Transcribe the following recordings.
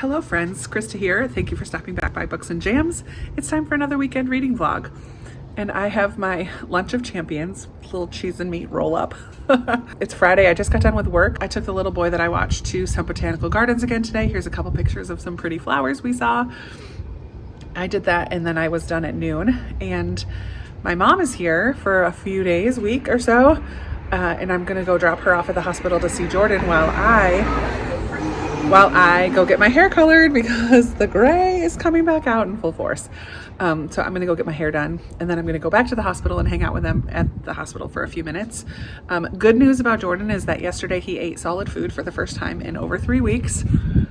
Hello friends, Krista here. Thank you for stopping back by Books and Jams. It's time for another weekend reading vlog. And I have my lunch of champions, little cheese and meat roll up. It's Friday, I just got done with work. I took the little boy that I watched to some botanical gardens again today. Here's a couple pictures of some pretty flowers we saw. I did that and then I was done at noon. And my mom is here for a few days, week or so. And I'm gonna go drop her off at the hospital to see Jordan while I go get my hair colored because the gray is coming back out in full force. So I'm gonna go get my hair done and then I'm gonna go back to the hospital and hang out with them at the hospital for a few minutes. Good news about Jordan is that yesterday he ate solid food for the first time in over 3 weeks.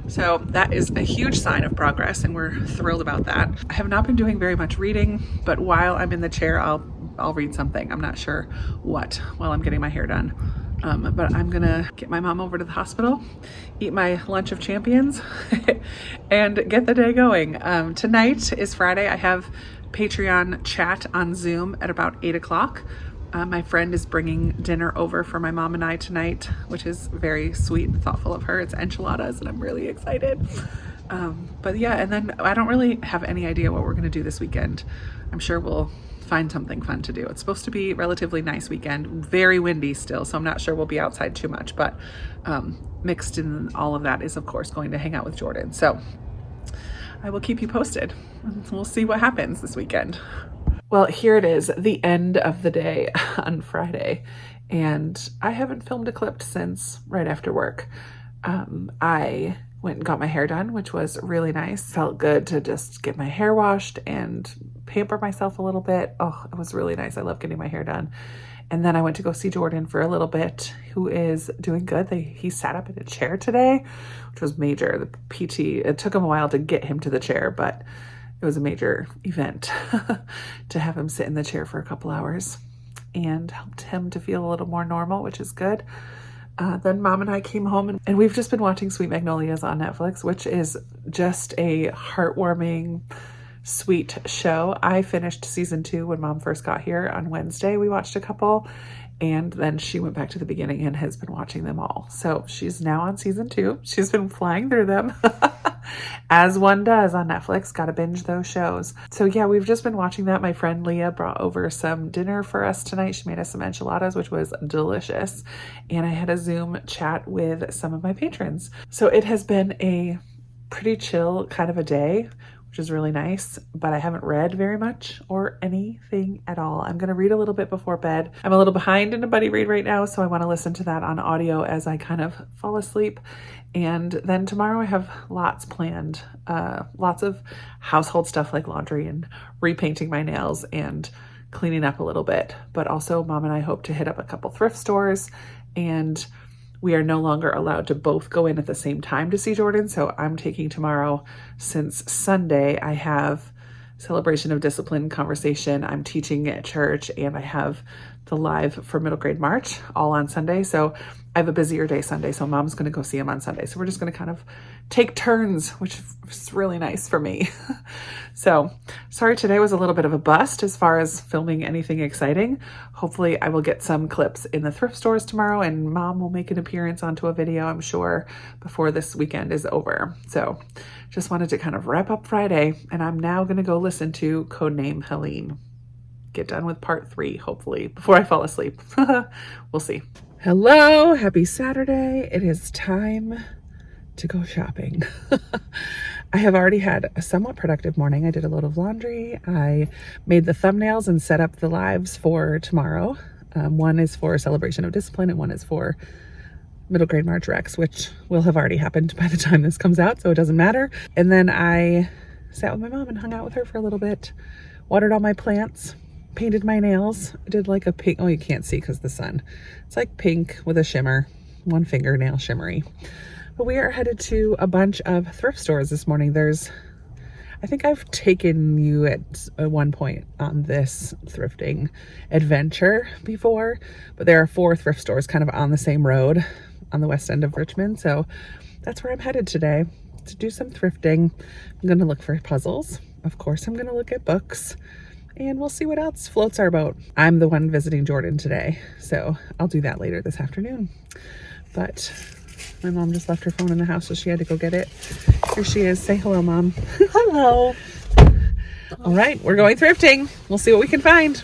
So that is a huge sign of progress and we're thrilled about that. I have not been doing very much reading, but while I'm in the chair, I'll read something. I'm not sure what while I'm getting my hair done. But I'm gonna get my mom over to the hospital, eat my lunch of champions, and get the day going. Tonight is Friday. I have Patreon chat on Zoom at about 8 o'clock. My friend is bringing dinner over for my mom and I tonight, which is very sweet and thoughtful of her. It's enchiladas and I'm really excited. But yeah, and then I don't really have any idea what we're gonna do this weekend. I'm sure we'll find something fun to do. It's supposed to be a relatively nice weekend, very windy still, so I'm not sure we'll be outside too much, but mixed in all of that is of course going to hang out with Jordan. So I will keep you posted. We'll see what happens this weekend. Well, here it is, the end of the day on Friday, and I haven't filmed a clip since right after work. I went and got my hair done, which was really nice. Felt good to just get my hair washed and pamper myself a little bit. Oh, it was really nice. I love getting my hair done. And then I went to go see Jordan for a little bit, who is doing good. He sat up in a chair today, which was major. The PT, it took him a while to get him to the chair, but it was a major event to have him sit in the chair for a couple hours and helped him to feel a little more normal, which is good. Then mom and I came home and we've just been watching Sweet Magnolias on Netflix, which is just a heartwarming, sweet show. I finished season 2 when mom first got here on Wednesday. We watched a couple and then she went back to the beginning and has been watching them all. So she's now on season 2. She's been flying through them as one does on Netflix. Gotta binge those shows. So yeah, we've just been watching that. My friend Leah brought over some dinner for us tonight. She made us some enchiladas, which was delicious. And I had a Zoom chat with some of my patrons. So it has been a pretty chill kind of a day, which is really nice, but I haven't read very much or anything at all. I'm gonna read a little bit before bed. I'm a little behind in a buddy read right now, so I wanna listen to that on audio as I kind of fall asleep. And then tomorrow I have lots planned, lots of household stuff like laundry and repainting my nails and cleaning up a little bit. But also mom and I hope to hit up a couple thrift stores, and we are no longer allowed to both go in at the same time to see Jordan. So I'm taking tomorrow, since Sunday I have celebration of discipline conversation. I'm teaching at church and I have the live for middle grade March all on Sunday. So I have a busier day Sunday. So mom's going to go see him on Sunday. So we're just going to kind of take turns, which is really nice for me. So sorry, today was a little bit of a bust as far as filming anything exciting. Hopefully I will get some clips in the thrift stores tomorrow and mom will make an appearance onto a video, I'm sure, before this weekend is over. So just wanted to kind of wrap up Friday, and I'm now going to go listen to Codename Helene. Get done with part 3, hopefully, before I fall asleep. We'll see. Hello, happy Saturday. It is time to go shopping. I have already had a somewhat productive morning. I did a load of laundry. I made the thumbnails and set up the lives for tomorrow. One is for celebration of discipline and one is for middle grade March Rex, which will have already happened by the time this comes out, so it doesn't matter. And then I sat with my mom and hung out with her for a little bit, watered all my plants, painted my nails. I did like a pink, oh, you can't see because the sun. It's like pink with a shimmer, one fingernail shimmery. But we are headed to a bunch of thrift stores this morning. I think I've taken you at one point on this thrifting adventure before, but there are 4 thrift stores kind of on the same road on the west end of Richmond. So that's where I'm headed today to do some thrifting. I'm going to look for puzzles. Of course, I'm going to look at books and we'll see what else floats our boat. I'm the one visiting Jordan today, so I'll do that later this afternoon. But my mom just left her phone in the house, so she had to go get it. Here she is. Say hello, Mom. Hello. All right, we're going thrifting. We'll see what we can find.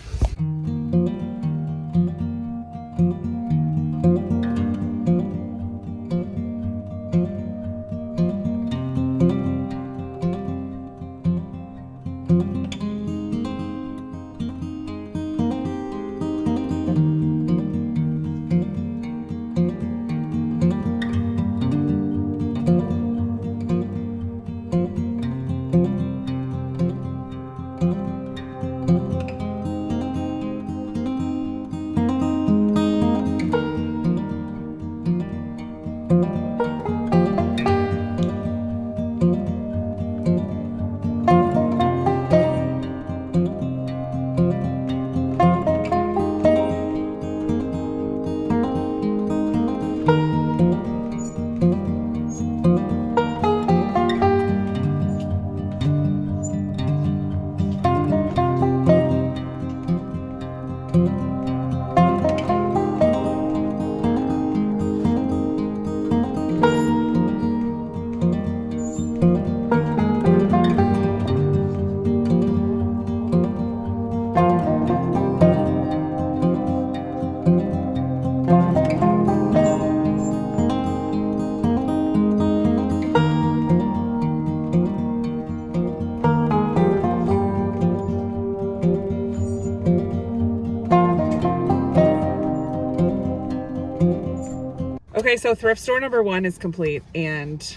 Okay, so thrift store number 1 is complete, and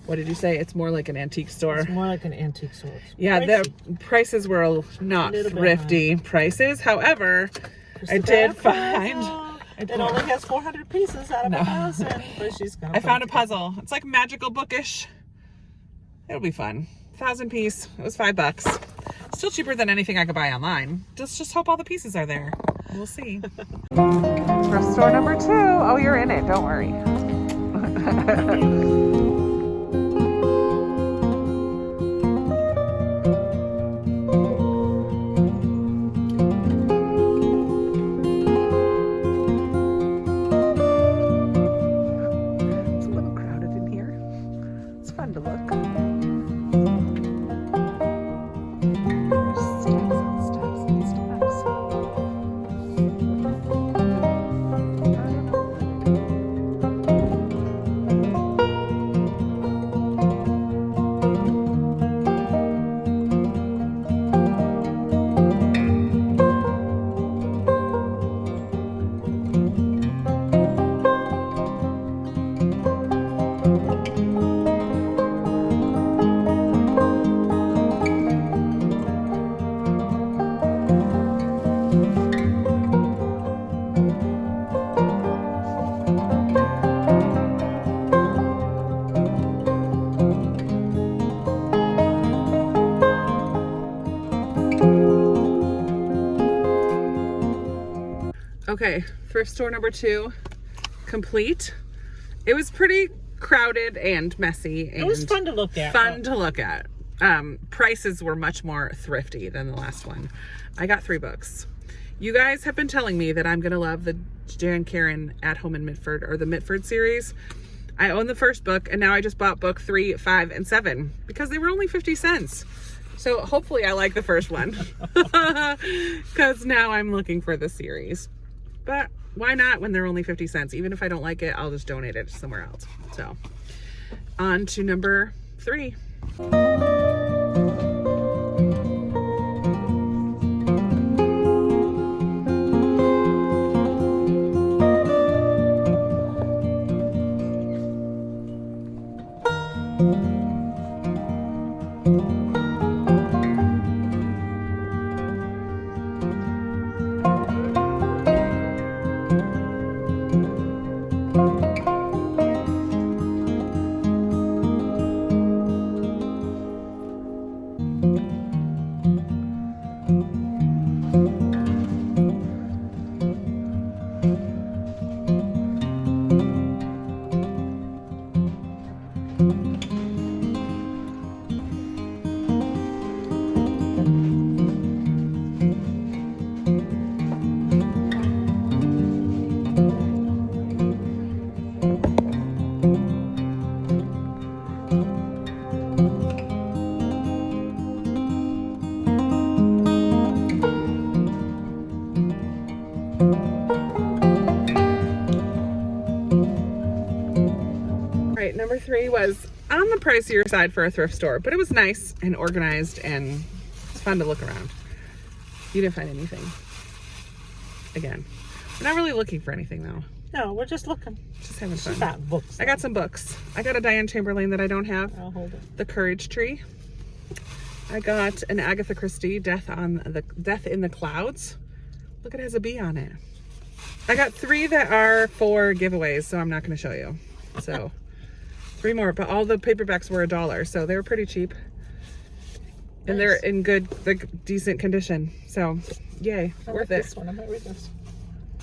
what did you say? It's more like an antique store. It's more like an antique store. Yeah, the prices were not thrifty prices. However, I did find... It only has 400 pieces out of 1,000, but she's gonna. I found a puzzle. It's like magical bookish. It'll be fun. 1,000 piece. It was $5. Still cheaper than anything I could buy online. Just hope all the pieces are there. We'll see. Thrift store number 2. Oh, you're in it. Don't worry. It's a little crowded in here. It's fun to look. There's stacks and stacks and stacks. Okay, thrift store number 2, complete. It was pretty crowded and messy. And it was fun to look at. Prices were much more thrifty than the last one. I got 3 books. You guys have been telling me that I'm gonna love the Jan Karen At Home in Mitford, or the Mitford series. I own the first book, and now I just bought book 3, 5, and 7 because they were only 50 cents. So hopefully I like the first one because now I'm looking for the series. But why not when they're only 50 cents? Even if I don't like it, I'll just donate it somewhere else. So on to number 3. 3 was on the pricier side for a thrift store, but it was nice and organized and it's fun to look around. You didn't find anything. Again, we're not really looking for anything though. No, we're just looking. Just having fun. She's got books. I got some books. I got a Diane Chamberlain that I don't have. I'll hold it. The Courage Tree. I got an Agatha Christie, Death in the Clouds. Look, it has a bee on it. I got 3 that are for giveaways, so I'm not going to show you. So 3 more, but all the paperbacks were $1, so they were pretty cheap. And Nice. they're in good, like, decent condition. So, yay, I worth like it. this one. I might read this.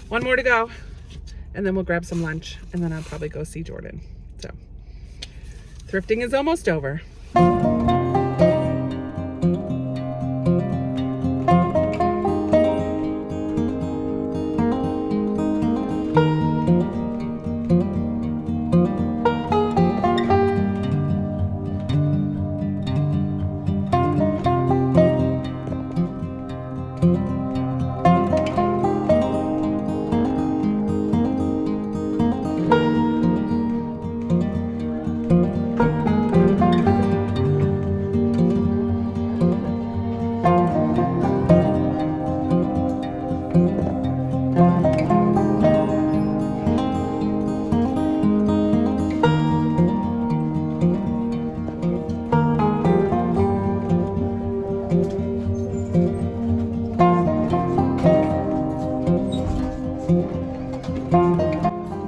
One more to go, and then we'll grab some lunch, and then I'll probably go see Jordan. So, thrifting is almost over.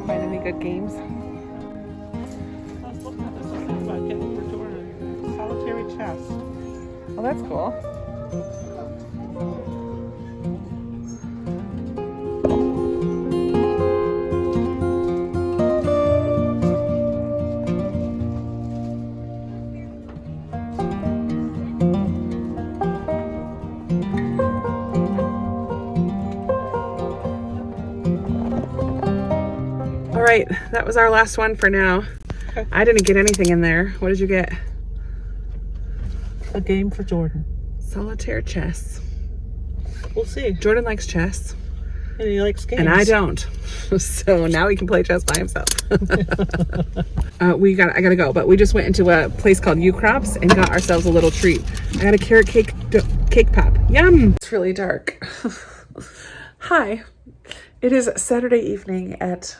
Find any good games? I was looking at this one about getting for Jordan. Solitary chess. Well, that's cool. All right, that was our last one for now. Okay. I didn't get anything in there. What did you get? A game for Jordan. Solitaire chess. We'll see. Jordan likes chess, And he likes games. and I don't. So now he can play chess by himself. I gotta go, but we just went into a place called U Crops and got ourselves a little treat. I got a carrot cake pop. Yum! It's really dark. Hi. It is Saturday evening at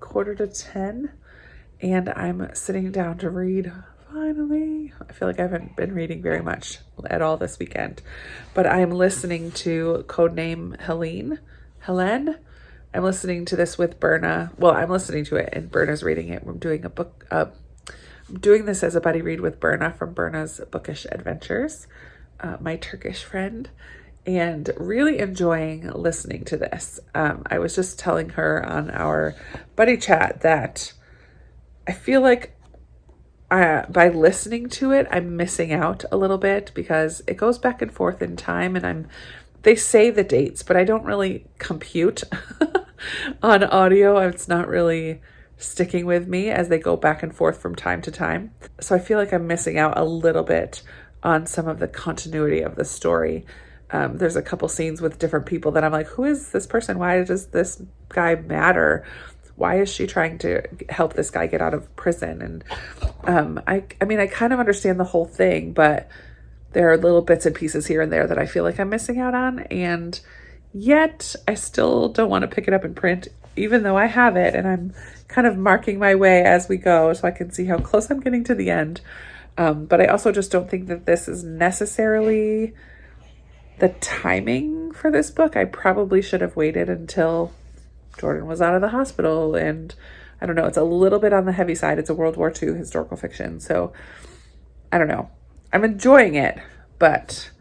9:45, and I'm sitting down to read. Finally, I feel like I haven't been reading very much at all this weekend, but I am listening to Codename Helene. I'm listening to this with Berna. Well, I'm listening to it and Berna's reading it. I'm doing I'm doing this as a buddy read with Berna from Berna's Bookish Adventures, my Turkish friend, and really enjoying listening to this. I was just telling her on our buddy chat that I feel like by listening to it, I'm missing out a little bit because it goes back and forth in time, and they say the dates, but I don't really compute on audio. It's not really sticking with me as they go back and forth from time to time. So I feel like I'm missing out a little bit on some of the continuity of the story. There's a couple scenes with different people that I'm like, who is this person? Why does this guy matter? Why is she trying to help this guy get out of prison? And I mean, I kind of understand the whole thing, but there are little bits and pieces here and there that I feel like I'm missing out on. And yet I still don't want to pick it up in print, even though I have it. And I'm kind of marking my way as we go so I can see how close I'm getting to the end. But I also just don't think that this is necessarily the timing for this book. I probably should have waited until Jordan was out of the hospital, and I don't know, it's a little bit on the heavy side. It's a World War II historical fiction, so I don't know. I'm enjoying it, but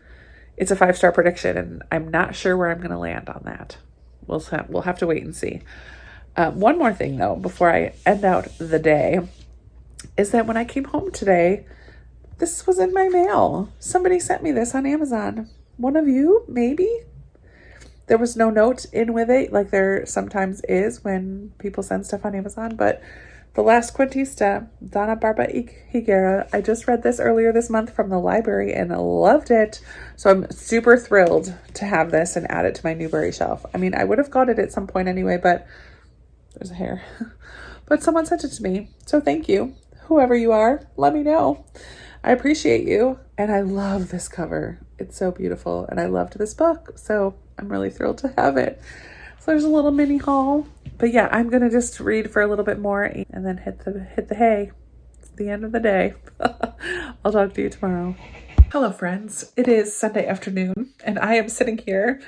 it's a 5-star prediction, and I'm not sure where I'm going to land on that. We'll have to wait and see. One more thing, though, before I end out the day, is that when I came home today, this was in my mail. Somebody sent me this on Amazon. One of you, maybe? There was no note in with it, like there sometimes is when people send stuff on Amazon, but The Last Quintista, Donna Barba Higuera. I just read this earlier this month from the library and loved it. So I'm super thrilled to have this and add it to my Newbery shelf. I mean, I would have got it at some point anyway, but there's a hair. But someone sent it to me, so thank you. whoever you are, let me know. I appreciate you. And I love this cover. It's so beautiful. And I loved this book. So I'm really thrilled to have it. So there's a little mini haul. But yeah, I'm going to just read for a little bit more and then hit the hay. It's the end of the day. I'll talk to you tomorrow. Hello, friends. It is Sunday afternoon, and I am sitting here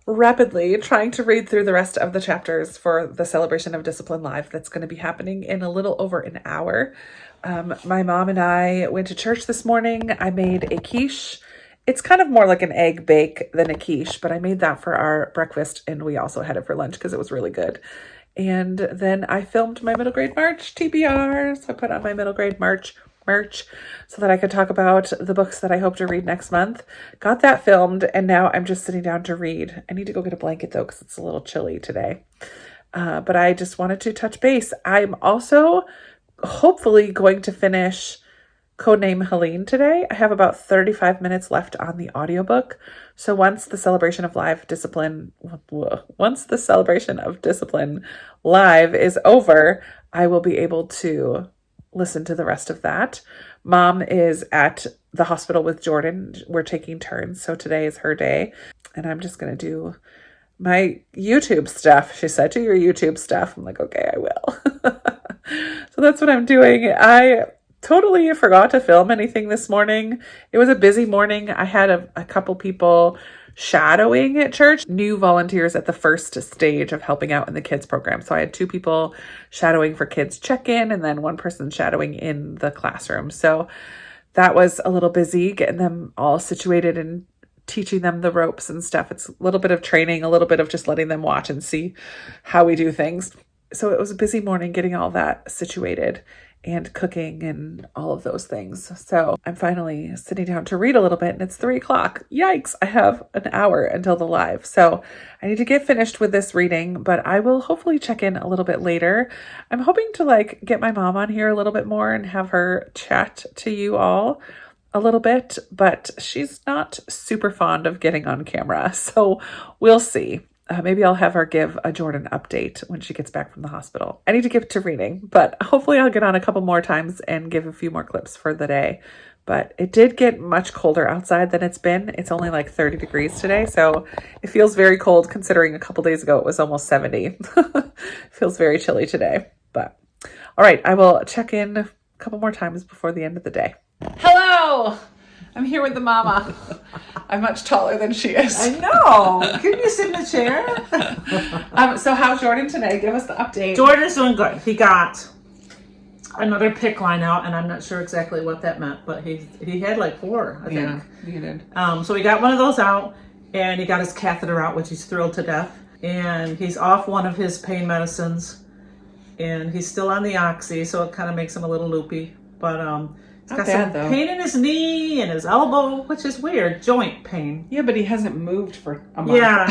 rapidly trying to read through the rest of the chapters for the Celebration of Discipline Live that's going to be happening in a little over an hour. My mom and I went to church this morning. I made a quiche. It's kind of more like an egg bake than a quiche, but I made that for our breakfast, and we also had it for lunch because it was really good. And then I filmed my middle grade March TBR. So I put on my middle grade March merch so that I could talk about the books that I hope to read next month. Got that filmed, and now I'm just sitting down to read. I need to go get a blanket though because it's a little chilly today. But I just wanted to touch base. I'm also hopefully going to finish Codename Helene today. I have about 35 minutes left on the audiobook. So once the celebration of discipline live is over, I will be able to listen to the rest of that. Mom is at the hospital with Jordan. We're taking turns. So today is her day. And I'm just going to do my YouTube stuff. She said, do your YouTube stuff. I'm like, okay, I will. So that's what I'm doing. I totally forgot to film anything this morning. It was a busy morning. I had a couple people shadowing at church, new volunteers at the first stage of helping out in the kids program. So I had 2 people shadowing for kids check-in and then 1 person shadowing in the classroom. So that was a little busy getting them all situated and teaching them the ropes and stuff. It's a little bit of training, a little bit of just letting them watch and see how we do things. So it was a busy morning getting all that situated and cooking and all of those things. So I'm finally sitting down to read a little bit, and it's 3:00. Yikes. I have an hour until the live. So I need to get finished with this reading, but I will hopefully check in a little bit later. I'm hoping to get my mom on here a little bit more and have her chat to you all a little bit, but she's not super fond of getting on camera. So we'll see. Maybe I'll have her give a Jordan update when she gets back from the hospital. I need to get to reading, but hopefully I'll get on a couple more times and give a few more clips for the day. But it did get much colder outside than it's been. It's only like 30 degrees today, so it feels very cold considering a couple days ago it was almost 70. Feels very chilly today. But all right, I will check in a couple more times before the end of the day. Hello! I'm here with the mama. I'm much taller than she is. I know. Can you sit in the chair? So how's Jordan today? Give us the update. Jordan's doing good. He got another PICC line out, and I'm not sure exactly what that meant, but he had like 4, I think. Yeah, he did. So he got one of those out, and he got his catheter out, which he's thrilled to death. And he's off one of his pain medicines, and he's still on the oxy, so it kind of makes him a little loopy. But he's got some pain in his knee and his elbow, which is weird, joint pain. Yeah, but he hasn't moved for a month. Yeah,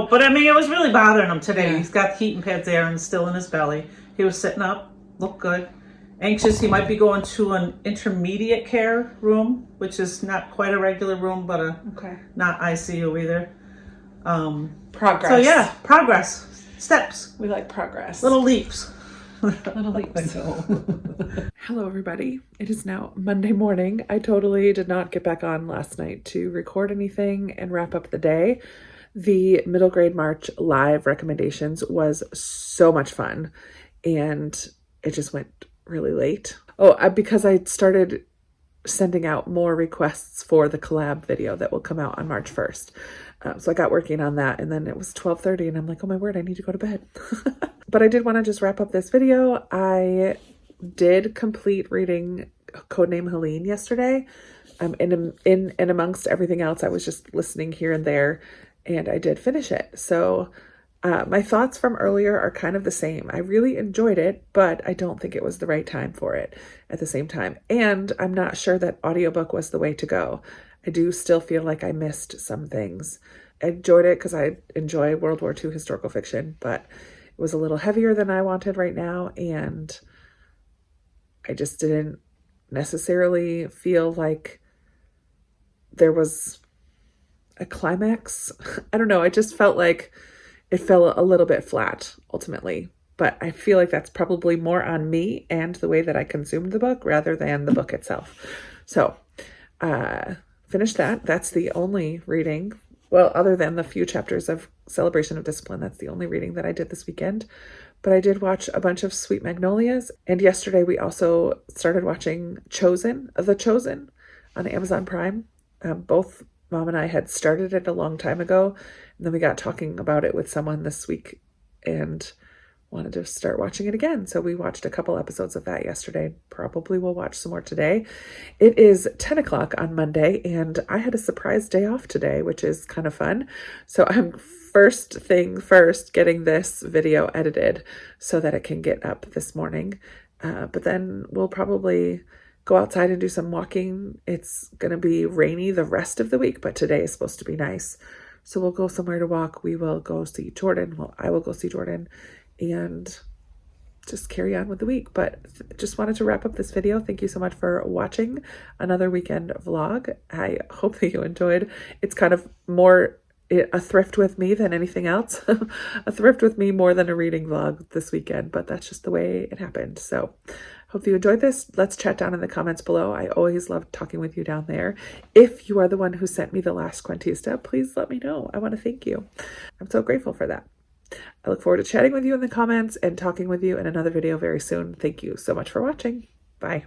but I mean, it was really bothering him today. Yeah. He's got heating pads there and still in his belly. He was sitting up, looked good. Anxious, he might be going to an intermediate care room, which is not quite a regular room, but not ICU either. Progress. So yeah, progress. Steps. We like progress. Little leaps. Little leaps. Hello, everybody. It is now Monday morning. I totally did not get back on last night to record anything and wrap up the day. The middle grade March live recommendations was so much fun, and it just went really late. Because I started sending out more requests for the collab video that will come out on March 1st. So I got working on that, and then it was 12:30 and I'm like, oh my word, I need to go to bed. But I did want to just wrap up this video. I did complete reading Codename Helene yesterday. In amongst everything else, I was just listening here and there, and I did finish it. So my thoughts from earlier are kind of the same. I really enjoyed it, but I don't think it was the right time for it at the same time. And I'm not sure that audiobook was the way to go. I do still feel like I missed some things. I enjoyed it because I enjoy World War II historical fiction, but it was a little heavier than I wanted right now, and I just didn't necessarily feel like there was a climax. I don't know. I just felt like it fell a little bit flat ultimately, but I feel like that's probably more on me and the way that I consumed the book rather than the book itself. So, finished that. That's the only reading. Well, other than the few chapters of Celebration of Discipline, that's the only reading that I did this weekend. But I did watch a bunch of Sweet Magnolias. And yesterday we also started watching The Chosen on Amazon Prime. Both Mom and I had started it a long time ago. And then we got talking about it with someone this week and wanted to start watching it again. So we watched a couple episodes of that yesterday. Probably will watch some more today. It is 10 o'clock on Monday, and I had a surprise day off today, which is kind of fun. So I'm first thing first getting this video edited so that it can get up this morning. But then we'll probably go outside and do some walking. It's going to be rainy the rest of the week, but today is supposed to be nice. So we'll go somewhere to walk. We will go see Jordan. Well, I will go see Jordan and just carry on with the week. But just wanted to wrap up this video. Thank you so much for watching another weekend vlog. I hope that you enjoyed. It's kind of more a thrift with me than anything else. A thrift with me more than a reading vlog this weekend, but that's just the way it happened. So hope you enjoyed this. Let's chat down in the comments below. I always love talking with you down there. If you are the one who sent me the last Cuentista, please let me know. I want to thank you. I'm so grateful for that. I look forward to chatting with you in the comments and talking with you in another video very soon. Thank you so much for watching. Bye.